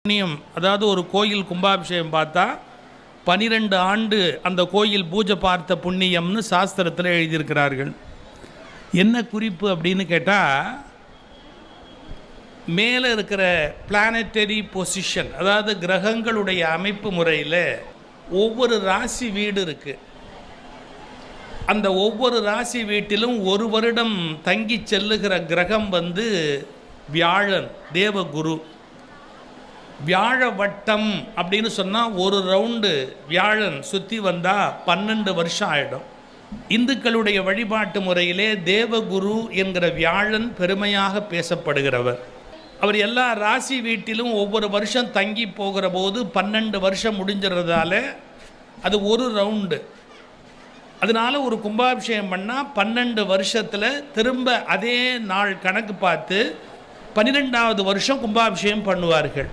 புண்ணியம். அதாவது ஒரு கோயில் கும்பாபிஷேகம் பார்த்தா 12 ஆண்டு அந்த கோயில் பூஜை பார்த்த புண்ணியம்னு சாஸ்திரத்தில் எழுதியிருக்கிறார்கள். என்ன குறிப்பு அப்படின்னு கேட்டால், மேலே இருக்கிற பிளானட்டரி பொசிஷன், அதாவது கிரகங்களுடைய அமைப்பு முறையில் ஒவ்வொரு ராசி வீடு இருக்குது. அந்த ஒவ்வொரு ராசி வீட்டிலும் ஒரு வருடம் தங்கி செல்லுகிற கிரகம் வியாழன், தேவகுரு. வியாழ வட்டம் அப்படின்னு சொன்னால் ஒரு ரவுண்டு வியாழன் சுற்றி வந்தால் 12 வருஷம் ஆகிடும். இந்துக்களுடைய வழிபாட்டு முறையிலே தேவகுரு என்கிற வியாழன் பெருமையாக பேசப்படுகிறவர். அவர் எல்லா ராசி வீட்டிலும் ஒவ்வொரு வருஷம் தங்கி போகிற போது 12 வருஷம் முடிஞ்சிறதால அது ஒரு ரவுண்டு. அதனால் ஒரு கும்பாபிஷேகம் பண்ணால் 12 வருஷத்தில் திரும்ப அதே நாள் கணக்கு பார்த்து 12வது வருஷம் கும்பாபிஷேகம் பண்ணுவார்கள்.